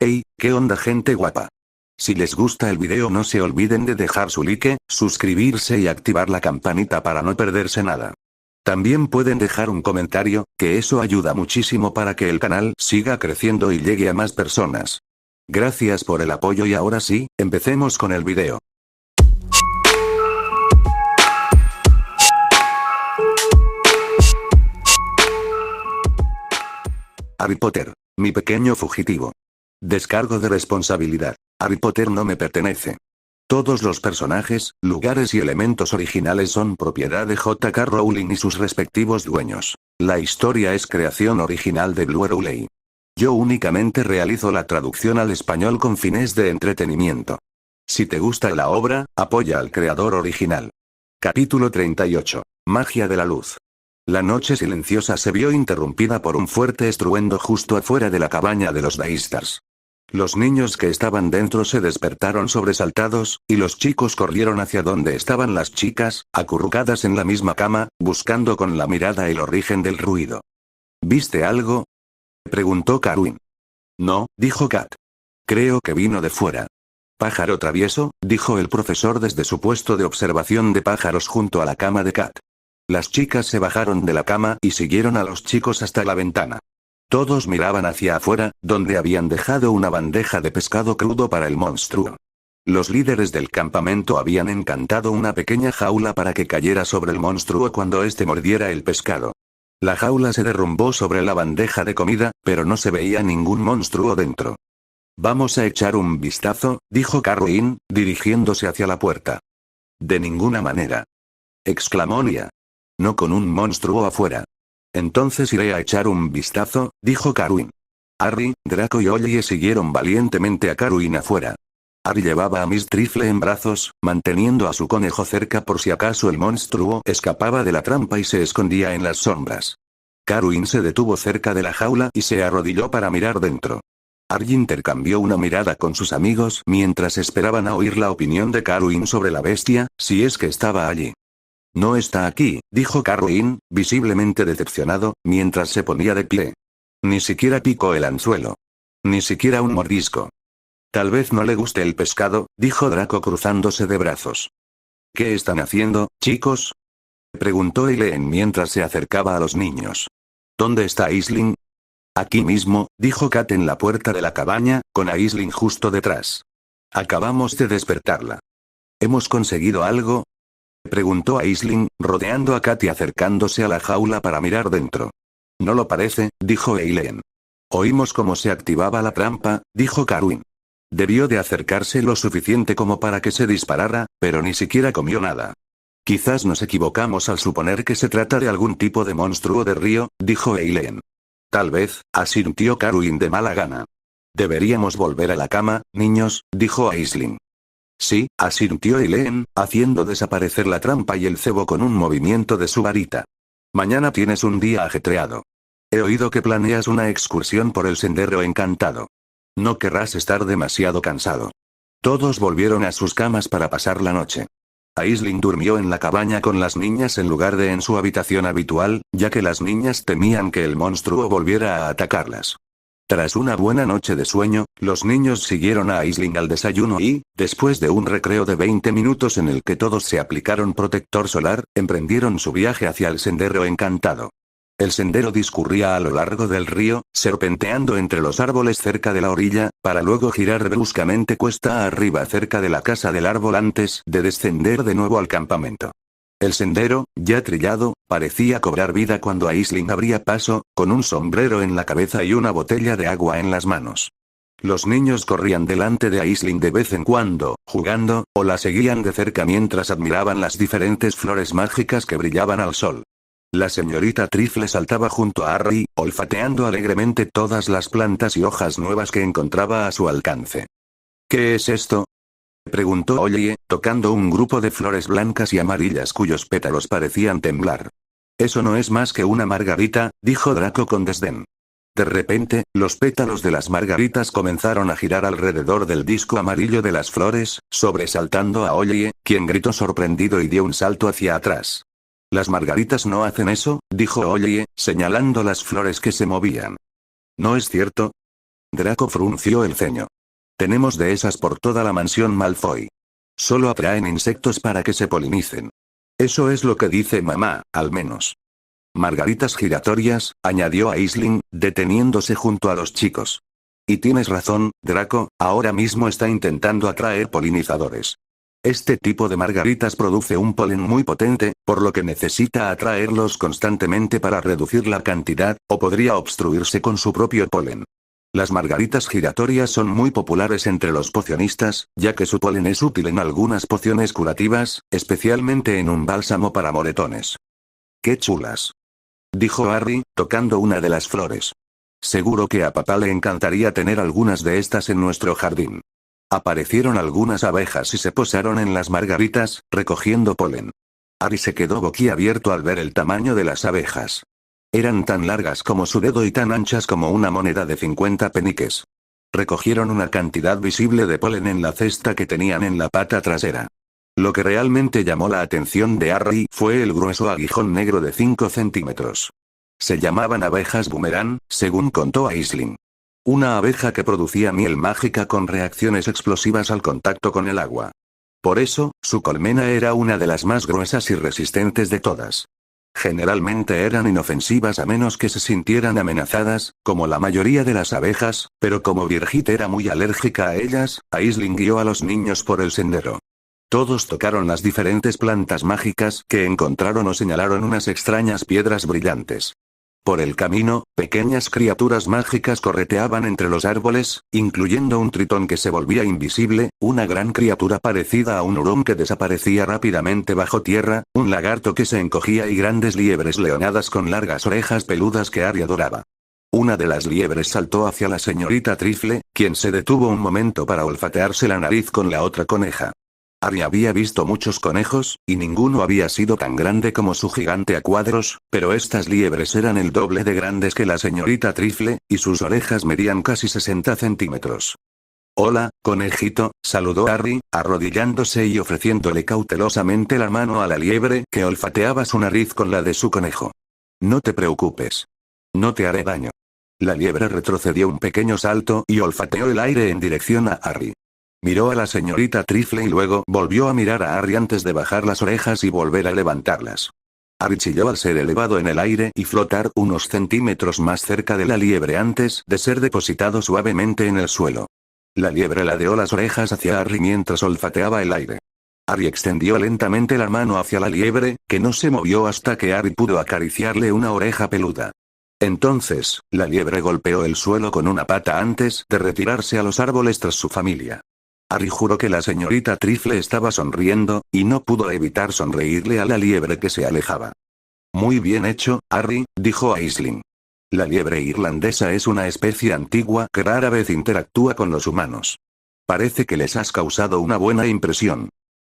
Hey, ¿qué onda gente guapa? Si les gusta el video no se olviden de dejar su like, suscribirse y activar la campanita para no perderse nada. También pueden dejar un comentario, que eso ayuda muchísimo para que el canal siga creciendo y llegue a más personas. Gracias por el apoyo y ahora sí, empecemos con el video. Harry Potter, mi pequeño fugitivo. Descargo de responsabilidad. Harry Potter no me pertenece. Todos los personajes, lugares y elementos originales son propiedad de J.K. Rowling y sus respectivos dueños. La historia es creación original de Blue Rowley. Yo únicamente realizo la traducción al español con fines de entretenimiento. Si te gusta la obra, apoya al creador original. Capítulo 38. Magia de la luz. La noche silenciosa se vio interrumpida por un fuerte estruendo justo afuera de la cabaña de los Daystars. Los niños que estaban dentro se despertaron sobresaltados, y los chicos corrieron hacia donde estaban las chicas, acurrucadas en la misma cama, buscando con la mirada el origen del ruido. ¿Viste algo?, preguntó Carwin. No, dijo Kat. Creo que vino de fuera. Pájaro travieso, dijo el profesor desde su puesto de observación de pájaros junto a la cama de Kat. Las chicas se bajaron de la cama y siguieron a los chicos hasta la ventana. Todos miraban hacia afuera, donde habían dejado una bandeja de pescado crudo para el monstruo. Los líderes del campamento habían encantado una pequeña jaula para que cayera sobre el monstruo cuando éste mordiera el pescado. La jaula se derrumbó sobre la bandeja de comida, pero no se veía ningún monstruo dentro. Vamos a echar un vistazo, dijo Carwin, dirigiéndose hacia la puerta. De ninguna manera, exclamó Nia. No con un monstruo afuera. Entonces iré a echar un vistazo, dijo Carwin. Harry, Draco y Ollie siguieron valientemente a Carwin afuera. Harry llevaba a Miss Trifle en brazos, manteniendo a su conejo cerca por si acaso el monstruo escapaba de la trampa y se escondía en las sombras. Carwin se detuvo cerca de la jaula y se arrodilló para mirar dentro. Harry intercambió una mirada con sus amigos mientras esperaban a oír la opinión de Carwin sobre la bestia, si es que estaba allí. No está aquí, dijo Carwin, visiblemente decepcionado, mientras se ponía de pie. Ni siquiera picó el anzuelo. Ni siquiera un mordisco. Tal vez no le guste el pescado, dijo Draco cruzándose de brazos. ¿Qué están haciendo, chicos?, preguntó Eileen mientras se acercaba a los niños. ¿Dónde está Aisling? Aquí mismo, dijo Kat en la puerta de la cabaña, con Aisling justo detrás. Acabamos de despertarla. ¿Hemos conseguido algo?, preguntó Aisling, rodeando a Kat y acercándose a la jaula para mirar dentro. No lo parece, dijo Eileen. Oímos cómo se activaba la trampa, dijo Carwin. Debió de acercarse lo suficiente como para que se disparara, pero ni siquiera comió nada. Quizás nos equivocamos al suponer que se trata de algún tipo de monstruo de río, dijo Eileen. Tal vez, asintió Carwin de mala gana. Deberíamos volver a la cama, niños, dijo Aisling. Sí, asintió Eileen, haciendo desaparecer la trampa y el cebo con un movimiento de su varita. Mañana tienes un día ajetreado. He oído que planeas una excursión por el sendero encantado. No querrás estar demasiado cansado. Todos volvieron a sus camas para pasar la noche. Aisling durmió en la cabaña con las niñas en lugar de en su habitación habitual, ya que las niñas temían que el monstruo volviera a atacarlas. Tras una buena noche de sueño, los niños siguieron a Aisling al desayuno y, después de un recreo de 20 minutos en el que todos se aplicaron protector solar, emprendieron su viaje hacia el sendero encantado. El sendero discurría a lo largo del río, serpenteando entre los árboles cerca de la orilla, para luego girar bruscamente cuesta arriba cerca de la casa del árbol antes de descender de nuevo al campamento. El sendero, ya trillado, parecía cobrar vida cuando Aisling abría paso, con un sombrero en la cabeza y una botella de agua en las manos. Los niños corrían delante de Aisling de vez en cuando, jugando, o la seguían de cerca mientras admiraban las diferentes flores mágicas que brillaban al sol. La señorita Trifle saltaba junto a Harry, olfateando alegremente todas las plantas y hojas nuevas que encontraba a su alcance. ¿Qué es esto?, preguntó Ollie, tocando un grupo de flores blancas y amarillas cuyos pétalos parecían temblar. Eso no es más que una margarita, dijo Draco con desdén. De repente, los pétalos de las margaritas comenzaron a girar alrededor del disco amarillo de las flores, sobresaltando a Ollie, quien gritó sorprendido y dio un salto hacia atrás. Las margaritas no hacen eso, dijo Ollie, señalando las flores que se movían. ¿No es cierto? Draco frunció el ceño. Tenemos de esas por toda la mansión Malfoy. Solo atraen insectos para que se polinicen. Eso es lo que dice mamá, al menos. Margaritas giratorias, añadió Aisling, deteniéndose junto a los chicos. Y tienes razón, Draco, ahora mismo está intentando atraer polinizadores. Este tipo de margaritas produce un polen muy potente, por lo que necesita atraerlos constantemente para reducir la cantidad, o podría obstruirse con su propio polen. Las margaritas giratorias son muy populares entre los pocionistas, ya que su polen es útil en algunas pociones curativas, especialmente en un bálsamo para moretones. ¡Qué chulas!, dijo Harry, tocando una de las flores. Seguro que a papá le encantaría tener algunas de estas en nuestro jardín. Aparecieron algunas abejas y se posaron en las margaritas, recogiendo polen. Harry se quedó boquiabierto al ver el tamaño de las abejas. Eran tan largas como su dedo y tan anchas como una moneda de 50 peniques. Recogieron una cantidad visible de polen en la cesta que tenían en la pata trasera. Lo que realmente llamó la atención de Harry fue el grueso aguijón negro de 5 centímetros. Se llamaban abejas boomerang, según contó Aisling. Una abeja que producía miel mágica con reacciones explosivas al contacto con el agua. Por eso, su colmena era una de las más gruesas y resistentes de todas. Generalmente eran inofensivas a menos que se sintieran amenazadas, como la mayoría de las abejas, pero como Birgit era muy alérgica a ellas, Aisling guió a los niños por el sendero. Todos tocaron las diferentes plantas mágicas que encontraron o señalaron unas extrañas piedras brillantes. Por el camino, pequeñas criaturas mágicas correteaban entre los árboles, incluyendo un tritón que se volvía invisible, una gran criatura parecida a un hurón que desaparecía rápidamente bajo tierra, un lagarto que se encogía y grandes liebres leonadas con largas orejas peludas que Harry adoraba. Una de las liebres saltó hacia la señorita Trifle, quien se detuvo un momento para olfatearse la nariz con la otra coneja. Harry había visto muchos conejos, y ninguno había sido tan grande como su gigante a cuadros, pero estas liebres eran el doble de grandes que la señorita Trifle, y sus orejas medían casi 60 centímetros. «Hola, conejito», saludó Harry, arrodillándose y ofreciéndole cautelosamente la mano a la liebre que olfateaba su nariz con la de su conejo. «No te preocupes. No te haré daño». La liebre retrocedió un pequeño salto y olfateó el aire en dirección a Harry. Miró a la señorita Trifle y luego volvió a mirar a Harry antes de bajar las orejas y volver a levantarlas. Harry chilló al ser elevado en el aire y flotar unos centímetros más cerca de la liebre antes de ser depositado suavemente en el suelo. La liebre ladeó las orejas hacia Harry mientras olfateaba el aire. Harry extendió lentamente la mano hacia la liebre, que no se movió hasta que Harry pudo acariciarle una oreja peluda. Entonces, la liebre golpeó el suelo con una pata antes de retirarse a los árboles tras su familia. Harry juró que la señorita Trifle estaba sonriendo, y no pudo evitar sonreírle a la liebre que se alejaba. «Muy bien hecho, Harry», dijo Aisling. La liebre irlandesa es una especie antigua que rara vez interactúa con los humanos. Parece que les has causado una buena impresión.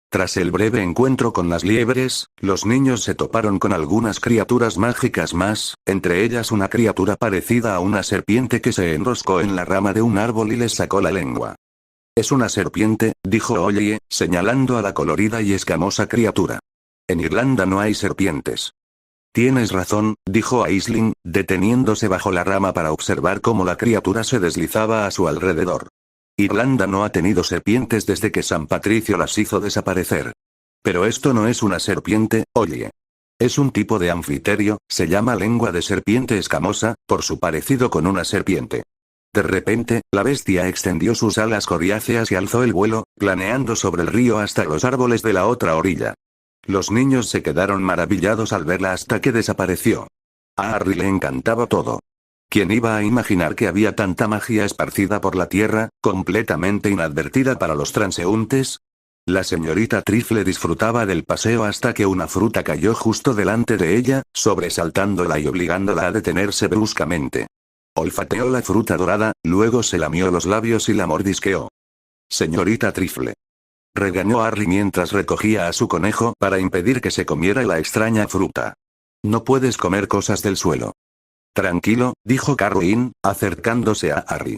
Tras el breve encuentro con las liebres, los niños se toparon con algunas criaturas mágicas más, entre ellas una criatura parecida a una serpiente que se enroscó en la rama de un árbol y les sacó la lengua. «Es una serpiente», dijo Ollie, señalando a la colorida y escamosa criatura. «En Irlanda no hay serpientes». «Tienes razón», dijo Aisling, deteniéndose bajo la rama para observar cómo la criatura se deslizaba a su alrededor. «Irlanda no ha tenido serpientes desde que San Patricio las hizo desaparecer. Pero esto no es una serpiente, Ollie. Es un tipo de anfiterio, se llama lengua de serpiente escamosa, por su parecido con una serpiente». De repente, la bestia extendió sus alas coriáceas y alzó el vuelo, planeando sobre el río hasta los árboles de la otra orilla. Los niños se quedaron maravillados al verla hasta que desapareció. A Harry le encantaba todo. ¿Quién iba a imaginar que había tanta magia esparcida por la tierra, completamente inadvertida para los transeúntes? La señorita Trifle disfrutaba del paseo hasta que una fruta cayó justo delante de ella, sobresaltándola y obligándola a detenerse bruscamente. Olfateó la fruta dorada, luego se lamió los labios y la mordisqueó. «Señorita Trifle», regañó Harry mientras recogía a su conejo para impedir que se comiera la extraña fruta. «No puedes comer cosas del suelo». «Tranquilo», dijo Carwin, acercándose a Harry.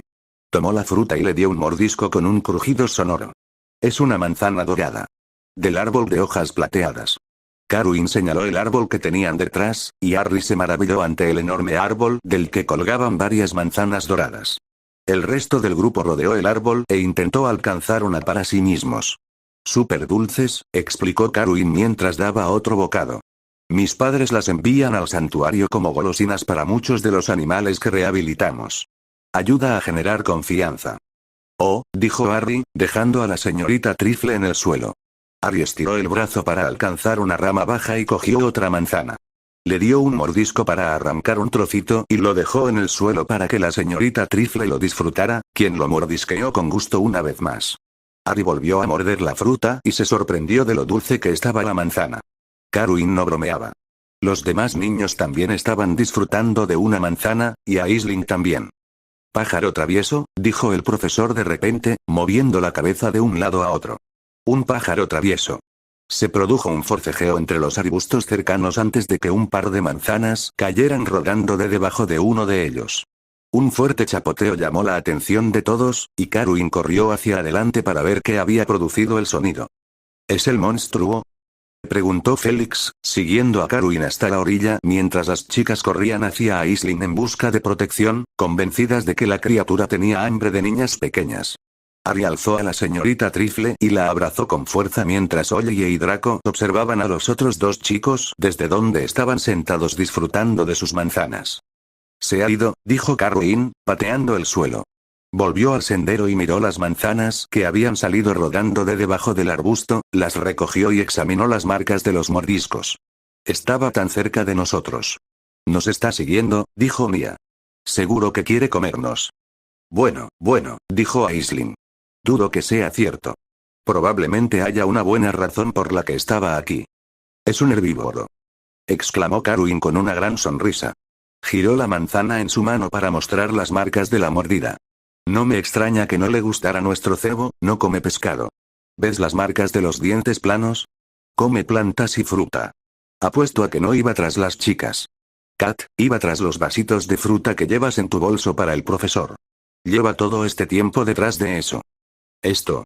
Tomó la fruta y le dio un mordisco con un crujido sonoro. «Es una manzana dorada. Del árbol de hojas plateadas». Carwin señaló el árbol que tenían detrás, y Harry se maravilló ante el enorme árbol del que colgaban varias manzanas doradas. El resto del grupo rodeó el árbol e intentó alcanzar una para sí mismos. Súper dulces, explicó Karuin mientras daba otro bocado. Mis padres las envían al santuario como golosinas para muchos de los animales que rehabilitamos. Ayuda a generar confianza. Oh, dijo Harry, dejando a la señorita Trifle en el suelo. Harry estiró el brazo para alcanzar una rama baja y cogió otra manzana. Le dio un mordisco para arrancar un trocito y lo dejó en el suelo para que la señorita Trifle lo disfrutara, quien lo mordisqueó con gusto una vez más. Harry volvió a morder la fruta y se sorprendió de lo dulce que estaba la manzana. Karuin no bromeaba. Los demás niños también estaban disfrutando de una manzana, y Aisling también. Pájaro travieso, dijo el profesor de repente, moviendo la cabeza de un lado a otro. Un pájaro travieso. Se produjo un forcejeo entre los arbustos cercanos antes de que un par de manzanas cayeran rodando de debajo de uno de ellos. Un fuerte chapoteo llamó la atención de todos, y Karuin corrió hacia adelante para ver qué había producido el sonido. ¿Es el monstruo?, preguntó Félix, siguiendo a Karuin hasta la orilla mientras las chicas corrían hacia Aisling en busca de protección, convencidas de que la criatura tenía hambre de niñas pequeñas. Harry alzó a la señorita Trifle y la abrazó con fuerza mientras Olle y Draco observaban a los otros dos chicos desde donde estaban sentados disfrutando de sus manzanas. Se ha ido, dijo Karuin, pateando el suelo. Volvió al sendero y miró las manzanas que habían salido rodando de debajo del arbusto, las recogió y examinó las marcas de los mordiscos. Estaba tan cerca de nosotros. Nos está siguiendo, dijo Mia. Seguro que quiere comernos. Bueno, dijo Aisling. Dudo que sea cierto. Probablemente haya una buena razón por la que estaba aquí. Es un herbívoro, exclamó Karuin con una gran sonrisa. Giró la manzana en su mano para mostrar las marcas de la mordida. No me extraña que no le gustara nuestro cebo, no come pescado. ¿Ves las marcas de los dientes planos? Come plantas y fruta. Apuesto a que no iba tras las chicas. Kat, iba tras los vasitos de fruta que llevas en tu bolso para el profesor. Lleva todo este tiempo detrás de eso. Esto,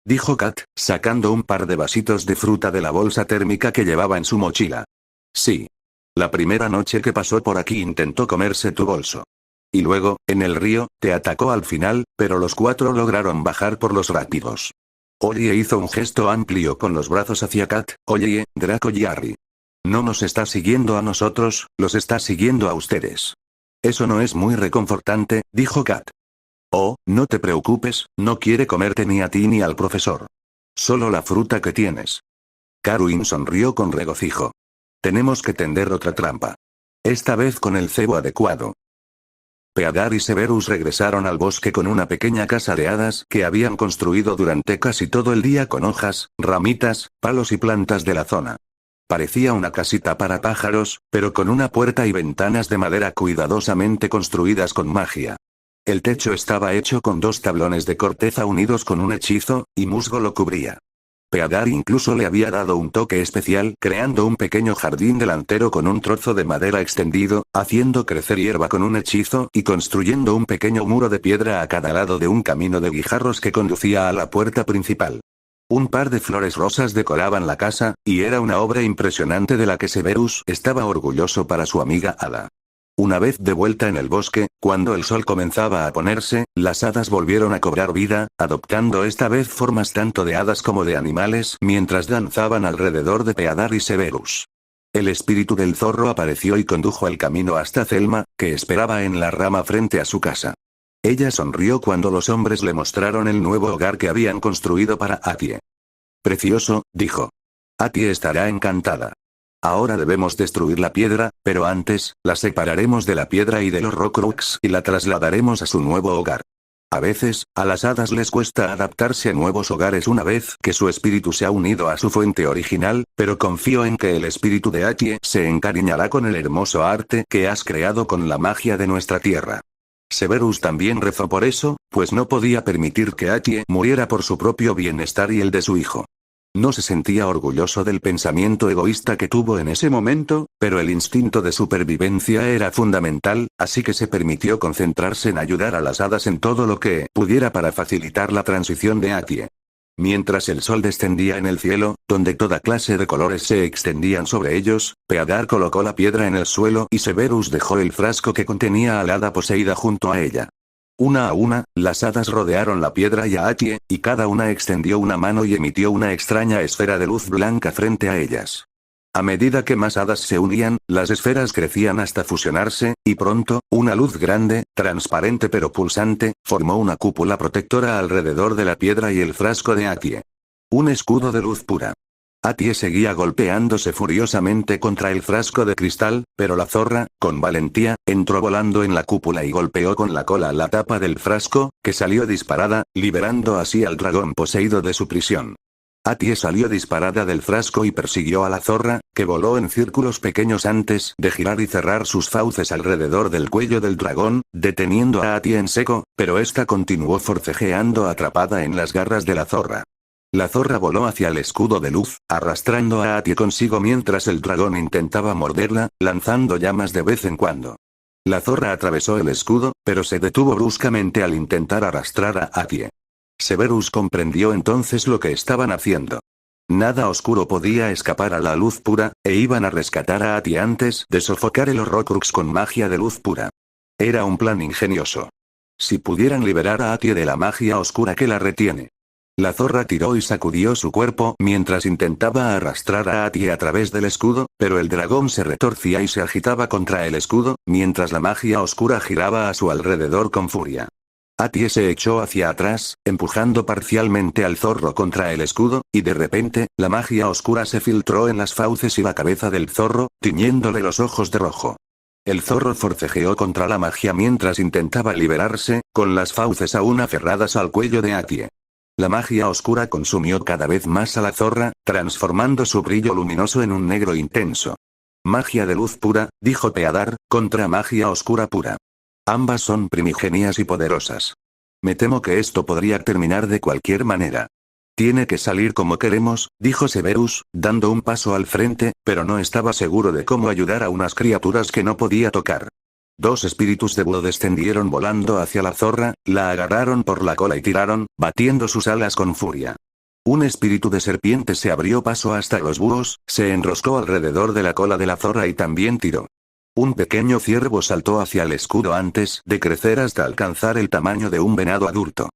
dijo Kat, sacando un par de vasitos de fruta de la bolsa térmica que llevaba en su mochila. Sí. La primera noche que pasó por aquí intentó comerse tu bolso. Y luego, en el río, te atacó al final, pero los cuatro lograron bajar por los rápidos. Oye hizo un gesto amplio con los brazos hacia Kat, Oye, Draco y Harry. No nos está siguiendo a nosotros, los está siguiendo a ustedes. Eso no es muy reconfortante, dijo Kat. Oh, no te preocupes, no quiere comerte ni a ti ni al profesor. Solo la fruta que tienes. Karuin sonrió con regocijo. Tenemos que tender otra trampa. Esta vez con el cebo adecuado. Peadar y Severus regresaron al bosque con una pequeña casa de hadas que habían construido durante casi todo el día con hojas, ramitas, palos y plantas de la zona. Parecía una casita para pájaros, pero con una puerta y ventanas de madera cuidadosamente construidas con magia. El techo estaba hecho con 2 tablones de corteza unidos con un hechizo, y musgo lo cubría. Peadar incluso le había dado un toque especial creando un pequeño jardín delantero con un trozo de madera extendido, haciendo crecer hierba con un hechizo y construyendo un pequeño muro de piedra a cada lado de un camino de guijarros que conducía a la puerta principal. Un par de flores rosas decoraban la casa, y era una obra impresionante de la que Severus estaba orgulloso para su amiga hada. Una vez de vuelta en el bosque, cuando el sol comenzaba a ponerse, las hadas volvieron a cobrar vida, adoptando esta vez formas tanto de hadas como de animales mientras danzaban alrededor de Peadar y Severus. El espíritu del zorro apareció y condujo el camino hasta Zelma, que esperaba en la rama frente a su casa. Ella sonrió cuando los hombres le mostraron el nuevo hogar que habían construido para Atie. Precioso, dijo. Atie estará encantada. Ahora debemos destruir la piedra, pero antes, la separaremos de la piedra y de los Horcrux y la trasladaremos a su nuevo hogar. A veces, a las hadas les cuesta adaptarse a nuevos hogares una vez que su espíritu se ha unido a su fuente original, pero confío en que el espíritu de Atie se encariñará con el hermoso arte que has creado con la magia de nuestra tierra. Severus también rezó por eso, pues no podía permitir que Atie muriera por su propio bienestar y el de su hijo. No se sentía orgulloso del pensamiento egoísta que tuvo en ese momento, pero el instinto de supervivencia era fundamental, así que se permitió concentrarse en ayudar a las hadas en todo lo que pudiera para facilitar la transición de Atie. Mientras el sol descendía en el cielo, donde toda clase de colores se extendían sobre ellos, Peadar colocó la piedra en el suelo y Severus dejó el frasco que contenía a la hada poseída junto a ella. Una a una, las hadas rodearon la piedra y a Atie, y cada una extendió una mano y emitió una extraña esfera de luz blanca frente a ellas. A medida que más hadas se unían, las esferas crecían hasta fusionarse, y pronto, una luz grande, transparente pero pulsante, formó una cúpula protectora alrededor de la piedra y el frasco de Atie. Un escudo de luz pura. Atie seguía golpeándose furiosamente contra el frasco de cristal, pero la zorra, con valentía, entró volando en la cúpula y golpeó con la cola la tapa del frasco, que salió disparada, liberando así al dragón poseído de su prisión. Atie salió disparada del frasco y persiguió a la zorra, que voló en círculos pequeños antes de girar y cerrar sus fauces alrededor del cuello del dragón, deteniendo a Atie en seco, pero ésta continuó forcejeando atrapada en las garras de la zorra. La zorra voló hacia el escudo de luz, arrastrando a Atie consigo mientras el dragón intentaba morderla, lanzando llamas de vez en cuando. La zorra atravesó el escudo, pero se detuvo bruscamente al intentar arrastrar a Atie. Severus comprendió entonces lo que estaban haciendo. Nada oscuro podía escapar a la luz pura, e iban a rescatar a Atie antes de sofocar el Horrocrux con magia de luz pura. Era un plan ingenioso. Si pudieran liberar a Atie de la magia oscura que la retiene. La zorra tiró y sacudió su cuerpo mientras intentaba arrastrar a Atie a través del escudo, pero el dragón se retorcía y se agitaba contra el escudo, mientras la magia oscura giraba a su alrededor con furia. Atie se echó hacia atrás, empujando parcialmente al zorro contra el escudo, y de repente, la magia oscura se filtró en las fauces y la cabeza del zorro, tiñéndole los ojos de rojo. El zorro forcejeó contra la magia mientras intentaba liberarse, con las fauces aún aferradas al cuello de Atie. La magia oscura consumió cada vez más a la zorra, transformando su brillo luminoso en un negro intenso. Magia de luz pura, dijo Peadar, contra magia oscura pura. Ambas son primigenias y poderosas. Me temo que esto podría terminar de cualquier manera. Tiene que salir como queremos, dijo Severus, dando un paso al frente, pero no estaba seguro de cómo ayudar a unas criaturas que no podía tocar. Dos espíritus de búho descendieron volando hacia la zorra, la agarraron por la cola y tiraron, batiendo sus alas con furia. Un espíritu de serpiente se abrió paso hasta los búhos, se enroscó alrededor de la cola de la zorra y también tiró. Un pequeño ciervo saltó hacia el escudo antes de crecer hasta alcanzar el tamaño de un venado adulto.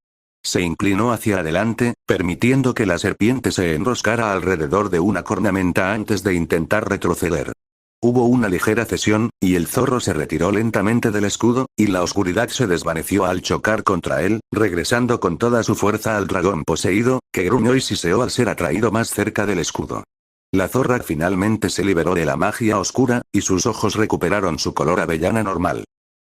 Se inclinó hacia adelante, permitiendo que la serpiente se enroscara alrededor de una cornamenta antes de intentar retroceder. Hubo una ligera cesión, y el zorro se retiró lentamente del escudo, y la oscuridad se desvaneció al chocar contra él, regresando con toda su fuerza al dragón poseído, que gruñó y siseó al ser atraído más cerca del escudo. La zorra finalmente se liberó de la magia oscura, y sus ojos recuperaron su color avellana normal.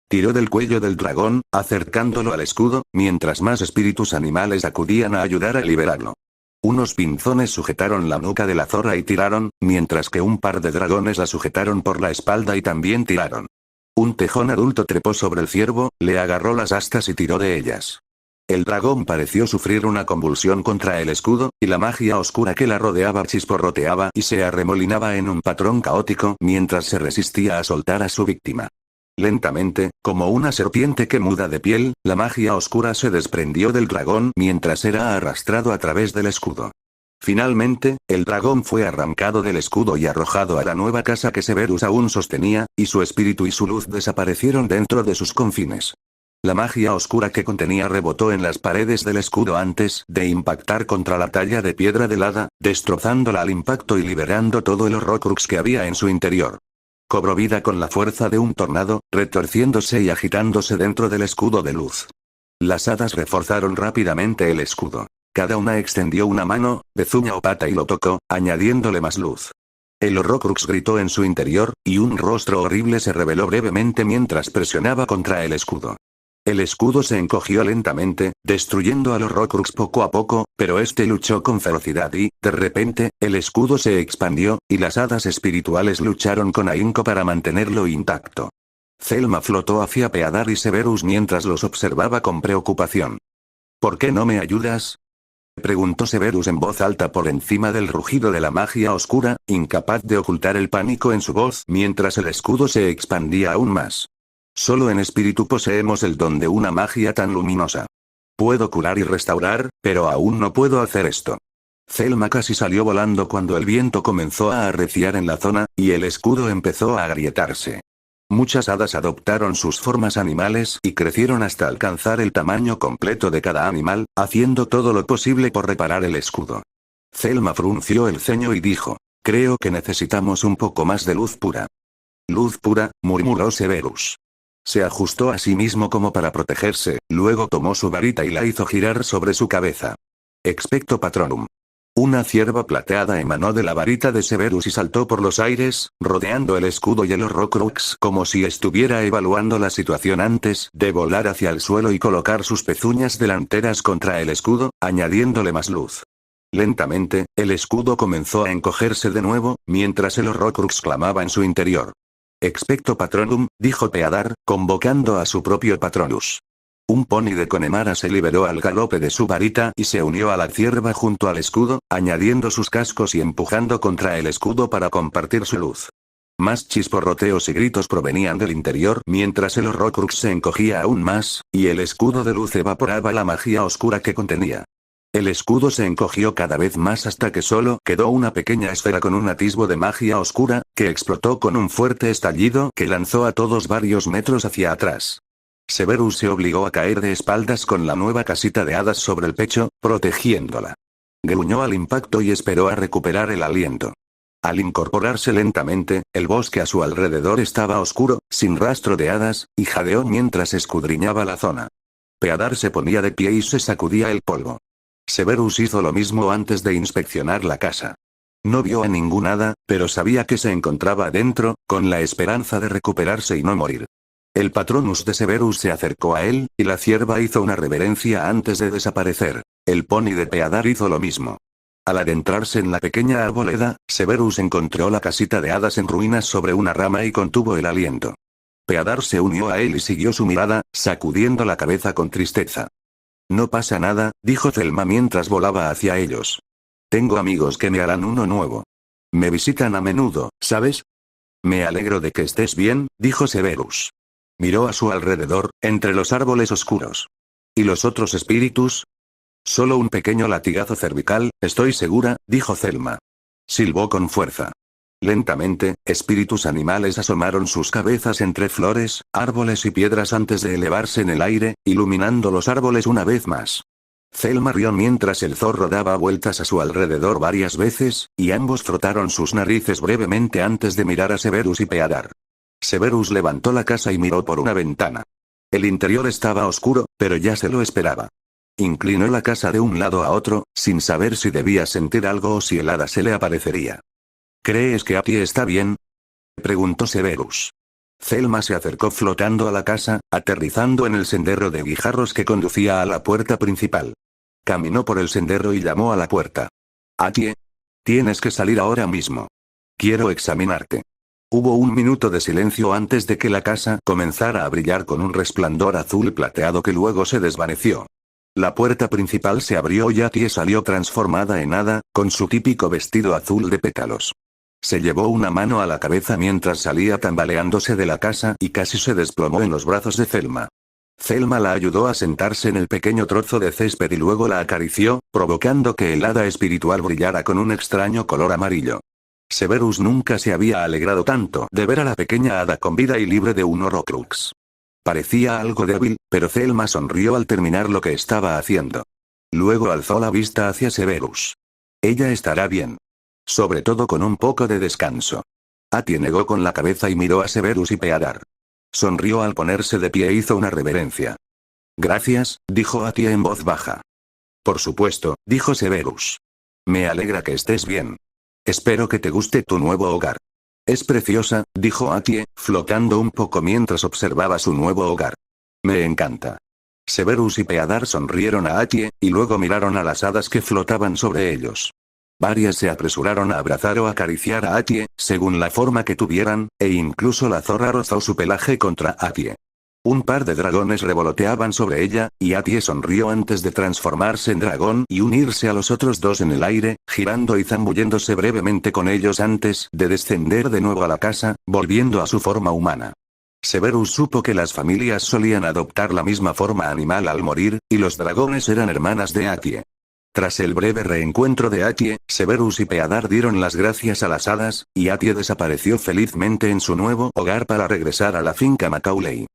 Tiró del cuello del dragón, acercándolo al escudo, mientras más espíritus animales acudían a ayudar a liberarlo. Unos pinzones sujetaron la nuca de la zorra y tiraron, mientras que un par de dragones la sujetaron por la espalda y también tiraron. Un tejón adulto trepó sobre el ciervo, le agarró las astas y tiró de ellas. El dragón pareció sufrir una convulsión contra el escudo, y la magia oscura que la rodeaba chisporroteaba y se arremolinaba en un patrón caótico mientras se resistía a soltar a su víctima. Lentamente, como una serpiente que muda de piel, la magia oscura se desprendió del dragón mientras era arrastrado a través del escudo. Finalmente, el dragón fue arrancado del escudo y arrojado a la nueva casa que Severus aún sostenía, y su espíritu y su luz desaparecieron dentro de sus confines. La magia oscura que contenía rebotó en las paredes del escudo antes de impactar contra la talla de piedra del hada, destrozándola al impacto y liberando todo el Horrocrux que había en su interior. Cobró vida con la fuerza de un tornado, retorciéndose y agitándose dentro del escudo de luz. Las hadas reforzaron rápidamente el escudo. Cada una extendió una mano, pezuña o pata y lo tocó, añadiéndole más luz. El Horrocrux gritó en su interior, y un rostro horrible se reveló brevemente mientras presionaba contra el escudo. El escudo se encogió lentamente, destruyendo al Horrocrux poco a poco, pero este luchó con ferocidad y, de repente, el escudo se expandió, y las hadas espirituales lucharon con ahínco para mantenerlo intacto. Thelma flotó hacia Peadar y Severus mientras los observaba con preocupación. ¿Por qué no me ayudas?, preguntó Severus en voz alta por encima del rugido de la magia oscura, incapaz de ocultar el pánico en su voz mientras el escudo se expandía aún más. Solo en espíritu poseemos el don de una magia tan luminosa. Puedo curar y restaurar, pero aún no puedo hacer esto. Thelma casi salió volando cuando el viento comenzó a arreciar en la zona, y el escudo empezó a agrietarse. Muchas hadas adoptaron sus formas animales y crecieron hasta alcanzar el tamaño completo de cada animal, haciendo todo lo posible por reparar el escudo. Thelma frunció el ceño y dijo: creo que necesitamos un poco más de luz pura. Luz pura, murmuró Severus. Se ajustó a sí mismo como para protegerse, luego tomó su varita y la hizo girar sobre su cabeza. Expecto Patronum. Una cierva plateada emanó de la varita de Severus y saltó por los aires, rodeando el escudo y el Horrocrux como si estuviera evaluando la situación antes de volar hacia el suelo y colocar sus pezuñas delanteras contra el escudo, añadiéndole más luz. Lentamente, el escudo comenzó a encogerse de nuevo, mientras el Horrocrux clamaba en su interior. Expecto Patronum, dijo Peadar, convocando a su propio Patronus. Un pony de Connemara se liberó al galope de su varita y se unió a la cierva junto al escudo, añadiendo sus cascos y empujando contra el escudo para compartir su luz. Más chisporroteos y gritos provenían del interior mientras el Horrocrux se encogía aún más, y el escudo de luz evaporaba la magia oscura que contenía. El escudo se encogió cada vez más hasta que solo quedó una pequeña esfera con un atisbo de magia oscura, que explotó con un fuerte estallido que lanzó a todos varios metros hacia atrás. Severus se obligó a caer de espaldas con la nueva casita de hadas sobre el pecho, protegiéndola. Gruñó al impacto y esperó a recuperar el aliento. Al incorporarse lentamente, el bosque a su alrededor estaba oscuro, sin rastro de hadas, y jadeó mientras escudriñaba la zona. Peadar se ponía de pie y se sacudía el polvo. Severus hizo lo mismo antes de inspeccionar la casa. No vio a ningún hada, pero sabía que se encontraba dentro, con la esperanza de recuperarse y no morir. El Patronus de Severus se acercó a él, y la cierva hizo una reverencia antes de desaparecer. El pony de Peadar hizo lo mismo. Al adentrarse en la pequeña arboleda, Severus encontró la casita de hadas en ruinas sobre una rama y contuvo el aliento. Peadar se unió a él y siguió su mirada, sacudiendo la cabeza con tristeza. No pasa nada, dijo Thelma mientras volaba hacia ellos. Tengo amigos que me harán uno nuevo. Me visitan a menudo, ¿sabes? Me alegro de que estés bien, dijo Severus. Miró a su alrededor, entre los árboles oscuros. ¿Y los otros espíritus? Solo un pequeño latigazo cervical, estoy segura, dijo Thelma. Silbó con fuerza. Lentamente, espíritus animales asomaron sus cabezas entre flores, árboles y piedras antes de elevarse en el aire, iluminando los árboles una vez más. Thelma rió mientras el zorro daba vueltas a su alrededor varias veces, y ambos frotaron sus narices brevemente antes de mirar a Severus y Peadar. Severus levantó la casa y miró por una ventana. El interior estaba oscuro, pero ya se lo esperaba. Inclinó la casa de un lado a otro, sin saber si debía sentir algo o si el hada se le aparecería. ¿Crees que Atie está bien?, preguntó Severus. Thelma se acercó flotando a la casa, aterrizando en el sendero de guijarros que conducía a la puerta principal. Caminó por el sendero y llamó a la puerta. Atie. Tienes que salir ahora mismo. Quiero examinarte. Hubo un minuto de silencio antes de que la casa comenzara a brillar con un resplandor azul plateado que luego se desvaneció. La puerta principal se abrió y Atie salió transformada en hada, con su típico vestido azul de pétalos. Se llevó una mano a la cabeza mientras salía tambaleándose de la casa y casi se desplomó en los brazos de Thelma. Thelma la ayudó a sentarse en el pequeño trozo de césped y luego la acarició, provocando que el hada espiritual brillara con un extraño color amarillo. Severus nunca se había alegrado tanto de ver a la pequeña hada con vida y libre de un Horrocrux. Parecía algo débil, pero Thelma sonrió al terminar lo que estaba haciendo. Luego alzó la vista hacia Severus. Ella estará bien. Sobre todo con un poco de descanso. Atie negó con la cabeza y miró a Severus y Peadar. Sonrió al ponerse de pie e hizo una reverencia. Gracias, dijo Atie en voz baja. Por supuesto, dijo Severus. Me alegra que estés bien. Espero que te guste tu nuevo hogar. Es preciosa, dijo Atie, flotando un poco mientras observaba su nuevo hogar. Me encanta. Severus y Peadar sonrieron a Atie, y luego miraron a las hadas que flotaban sobre ellos. Varias se apresuraron a abrazar o acariciar a Atie, según la forma que tuvieran, e incluso la zorra rozó su pelaje contra Atie. Un par de dragones revoloteaban sobre ella, y Atie sonrió antes de transformarse en dragón y unirse a los otros dos en el aire, girando y zambulléndose brevemente con ellos antes de descender de nuevo a la casa, volviendo a su forma humana. Severus supo que las familias solían adoptar la misma forma animal al morir, y los dragones eran hermanas de Atie. Tras el breve reencuentro de Atie, Severus y Peadar dieron las gracias a las hadas, y Atie desapareció felizmente en su nuevo hogar para regresar a la finca Macaulay.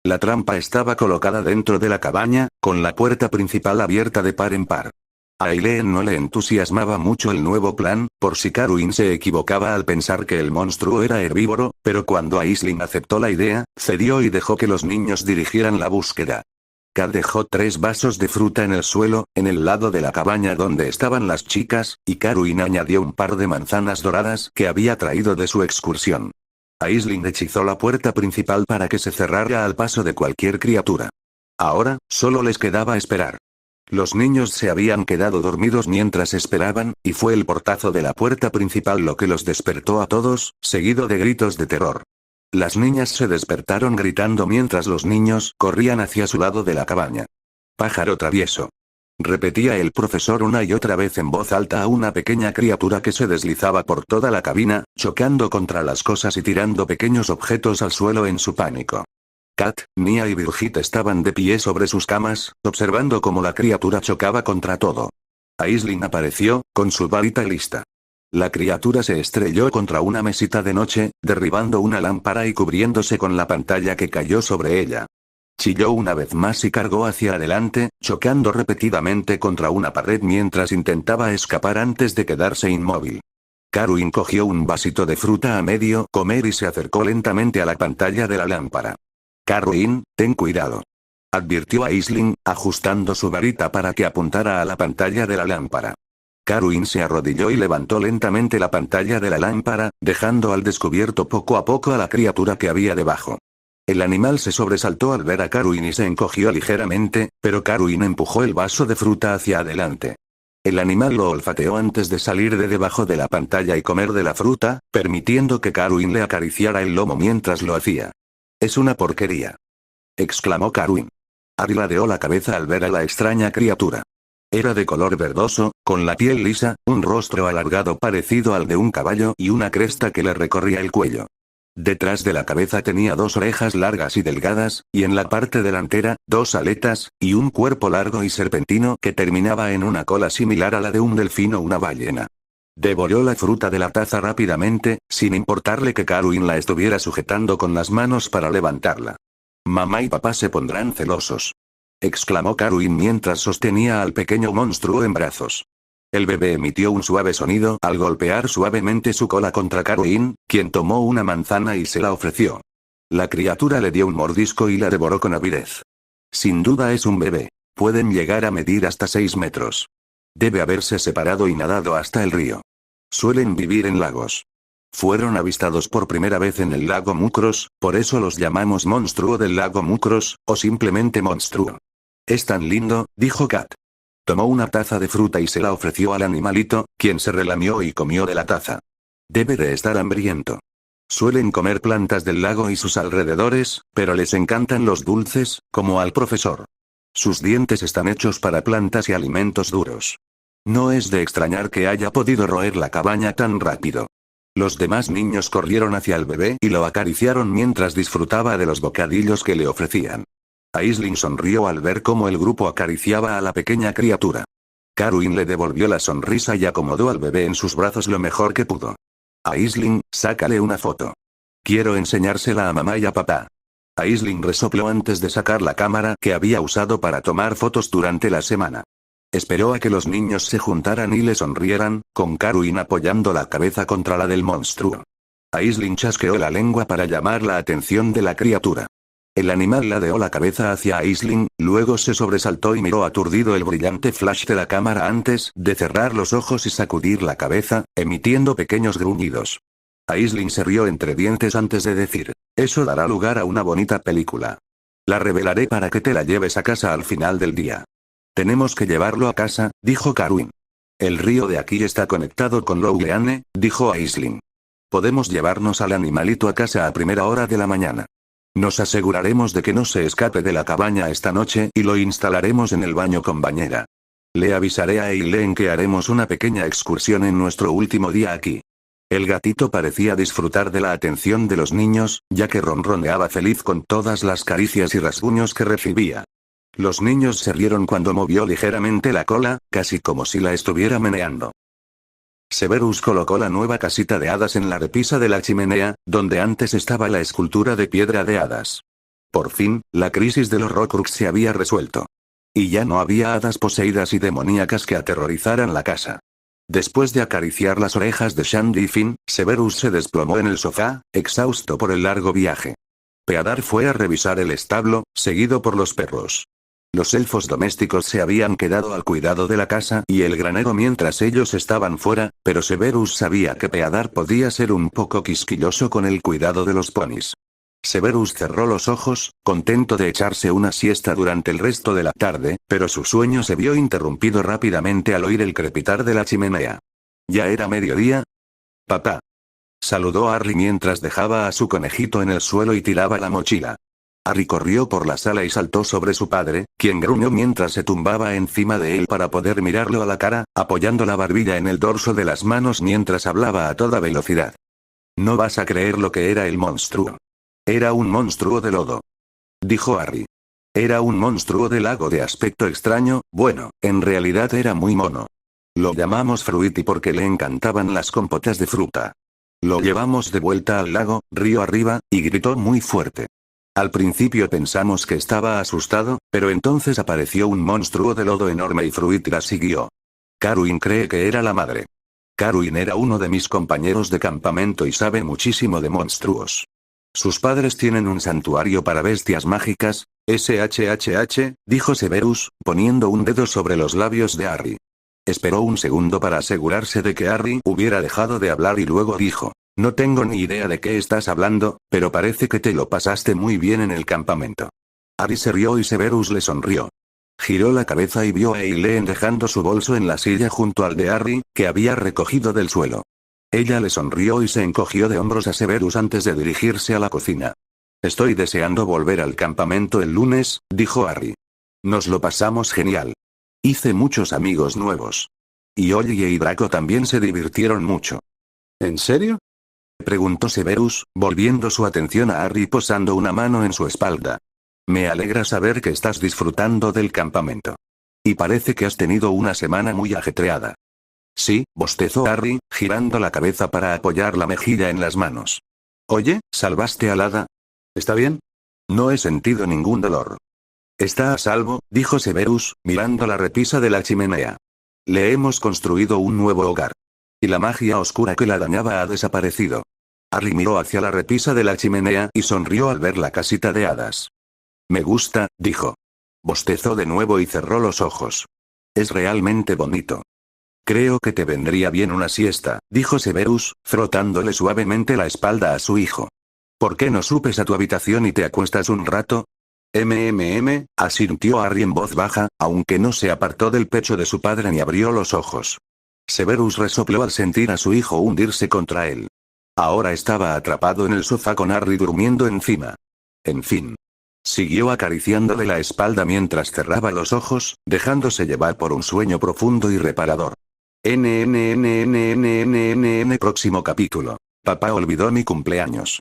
La trampa estaba colocada dentro de la cabaña, con la puerta principal abierta de par en par. A Eileen no le entusiasmaba mucho el nuevo plan, por si Carwin se equivocaba al pensar que el monstruo era herbívoro, pero cuando Aisling aceptó la idea, cedió y dejó que los niños dirigieran la búsqueda. Kat dejó 3 vasos de fruta en el suelo, en el lado de la cabaña donde estaban las chicas, y Carwin añadió un par de manzanas doradas que había traído de su excursión. Aisling hechizó la puerta principal para que se cerrara al paso de cualquier criatura. Ahora, solo les quedaba esperar. Los niños se habían quedado dormidos mientras esperaban, y fue el portazo de la puerta principal lo que los despertó a todos, seguido de gritos de terror. Las niñas se despertaron gritando mientras los niños corrían hacia su lado de la cabaña. «Pájaro travieso», repetía el profesor una y otra vez en voz alta a una pequeña criatura que se deslizaba por toda la cabina, chocando contra las cosas y tirando pequeños objetos al suelo en su pánico. Kat, Nia y Birgit estaban de pie sobre sus camas, observando cómo la criatura chocaba contra todo. Aisling apareció, con su varita lista. La criatura se estrelló contra una mesita de noche, derribando una lámpara y cubriéndose con la pantalla que cayó sobre ella. Chilló una vez más y cargó hacia adelante, chocando repetidamente contra una pared mientras intentaba escapar antes de quedarse inmóvil. Carwin cogió un vasito de fruta a medio comer y se acercó lentamente a la pantalla de la lámpara. «Carwin, ten cuidado», advirtió Aisling, ajustando su varita para que apuntara a la pantalla de la lámpara. Carwin se arrodilló y levantó lentamente la pantalla de la lámpara, dejando al descubierto poco a poco a la criatura que había debajo. El animal se sobresaltó al ver a Carwin y se encogió ligeramente, pero Carwin empujó el vaso de fruta hacia adelante. El animal lo olfateó antes de salir de debajo de la pantalla y comer de la fruta, permitiendo que Carwin le acariciara el lomo mientras lo hacía. «Es una porquería», exclamó Carwin. Ari ladeó la cabeza al ver a la extraña criatura. Era de color verdoso, con la piel lisa, un rostro alargado parecido al de un caballo y una cresta que le recorría el cuello. Detrás de la cabeza tenía 2 orejas largas y delgadas, y en la parte delantera, 2 aletas, y un cuerpo largo y serpentino que terminaba en una cola similar a la de un delfín o una ballena. Devoró la fruta de la taza rápidamente, sin importarle que Carwin la estuviera sujetando con las manos para levantarla. «Mamá y papá se pondrán celosos», exclamó Carwin mientras sostenía al pequeño monstruo en brazos. El bebé emitió un suave sonido al golpear suavemente su cola contra Carwin, quien tomó una manzana y se la ofreció. La criatura le dio un mordisco y la devoró con avidez. Sin duda es un bebé. Pueden llegar a medir hasta 6 metros. Debe haberse separado y nadado hasta el río. Suelen vivir en lagos. Fueron avistados por primera vez en el lago Mucros, por eso los llamamos monstruo del lago Mucros, o simplemente monstruo. «Es tan lindo», dijo Kat. Tomó una taza de fruta y se la ofreció al animalito, quien se relamió y comió de la taza. Debe de estar hambriento. Suelen comer plantas del lago y sus alrededores, pero les encantan los dulces, como al profesor. Sus dientes están hechos para plantas y alimentos duros. No es de extrañar que haya podido roer la cabaña tan rápido. Los demás niños corrieron hacia el bebé y lo acariciaron mientras disfrutaba de los bocadillos que le ofrecían. Aisling sonrió al ver cómo el grupo acariciaba a la pequeña criatura. Carwin le devolvió la sonrisa y acomodó al bebé en sus brazos lo mejor que pudo. «Aisling, sácale una foto. Quiero enseñársela a mamá y a papá». Aisling resopló antes de sacar la cámara que había usado para tomar fotos durante la semana. Esperó a que los niños se juntaran y le sonrieran, con Carwin apoyando la cabeza contra la del monstruo. Aisling chasqueó la lengua para llamar la atención de la criatura. El animal ladeó la cabeza hacia Aisling, luego se sobresaltó y miró aturdido el brillante flash de la cámara antes de cerrar los ojos y sacudir la cabeza, emitiendo pequeños gruñidos. Aisling se rió entre dientes antes de decir: «Eso dará lugar a una bonita película. La revelaré para que te la lleves a casa al final del día». «Tenemos que llevarlo a casa», dijo Carwin. «El río de aquí está conectado con Louleane», dijo Aisling. «Podemos llevarnos al animalito a casa a primera hora de la mañana. Nos aseguraremos de que no se escape de la cabaña esta noche y lo instalaremos en el baño con bañera. Le avisaré a Eileen que haremos una pequeña excursión en nuestro último día aquí». El gatito parecía disfrutar de la atención de los niños, ya que ronroneaba feliz con todas las caricias y rasguños que recibía. Los niños se rieron cuando movió ligeramente la cola, casi como si la estuviera meneando. Severus colocó la nueva casita de hadas en la repisa de la chimenea, donde antes estaba la escultura de piedra de hadas. Por fin, la crisis de los Horcrux se había resuelto. Y ya no había hadas poseídas y demoníacas que aterrorizaran la casa. Después de acariciar las orejas de Shandy y Finn, Severus se desplomó en el sofá, exhausto por el largo viaje. Peadar fue a revisar el establo, seguido por los perros. Los elfos domésticos se habían quedado al cuidado de la casa y el granero mientras ellos estaban fuera, pero Severus sabía que Peadar podía ser un poco quisquilloso con el cuidado de los ponis. Severus cerró los ojos, contento de echarse una siesta durante el resto de la tarde, pero su sueño se vio interrumpido rápidamente al oír el crepitar de la chimenea. ¿Ya era mediodía? Papá. Saludó a Harry mientras dejaba a su conejito en el suelo y tiraba la mochila. Harry corrió por la sala y saltó sobre su padre, quien gruñó mientras se tumbaba encima de él para poder mirarlo a la cara, apoyando la barbilla en el dorso de las manos mientras hablaba a toda velocidad. No vas a creer lo que era el monstruo. Era un monstruo de lodo. Dijo Harry. Era un monstruo de lago de aspecto extraño, bueno, en realidad era muy mono. Lo llamamos Fruity porque le encantaban las compotas de fruta. Lo llevamos de vuelta al lago, río arriba, y gritó muy fuerte. Al principio pensamos que estaba asustado, pero entonces apareció un monstruo de lodo enorme y Fruity la siguió. Carwin cree que era la madre. Carwin era uno de mis compañeros de campamento y sabe muchísimo de monstruos. Sus padres tienen un santuario para bestias mágicas, SHHH, dijo Severus, poniendo un dedo sobre los labios de Harry. Esperó un segundo para asegurarse de que Harry hubiera dejado de hablar y luego dijo. No tengo ni idea de qué estás hablando, pero parece que te lo pasaste muy bien en el campamento. Harry se rió y Severus le sonrió. Giró la cabeza y vio a Eileen dejando su bolso en la silla junto al de Harry, que había recogido del suelo. Ella le sonrió y se encogió de hombros a Severus antes de dirigirse a la cocina. Estoy deseando volver al campamento el lunes, dijo Harry. Nos lo pasamos genial. Hice muchos amigos nuevos. Y Ollie y Draco también se divirtieron mucho. ¿En serio? Preguntó Severus, volviendo su atención a Harry y posando una mano en su espalda. Me alegra saber que estás disfrutando del campamento. Y parece que has tenido una semana muy ajetreada. Sí, bostezó Harry, girando la cabeza para apoyar la mejilla en las manos. Oye, ¿salvaste al hada? ¿Está bien? No he sentido ningún dolor. Está a salvo, dijo Severus, mirando la repisa de la chimenea. Le hemos construido un nuevo hogar. Y la magia oscura que la dañaba ha desaparecido. Harry miró hacia la repisa de la chimenea y sonrió al ver la casita de hadas. Me gusta, dijo. Bostezó de nuevo y cerró los ojos. Es realmente bonito. Creo que te vendría bien una siesta, dijo Severus, frotándole suavemente la espalda a su hijo. ¿Por qué no subes a tu habitación y te acuestas un rato? Asintió Harry en voz baja, aunque no se apartó del pecho de su padre ni abrió los ojos. Severus resopló al sentir a su hijo hundirse contra él. Ahora estaba atrapado en el sofá con Harry durmiendo encima. En fin. Siguió acariciándole la espalda mientras cerraba los ojos, dejándose llevar por un sueño profundo y reparador. Próximo capítulo. Papá olvidó mi cumpleaños.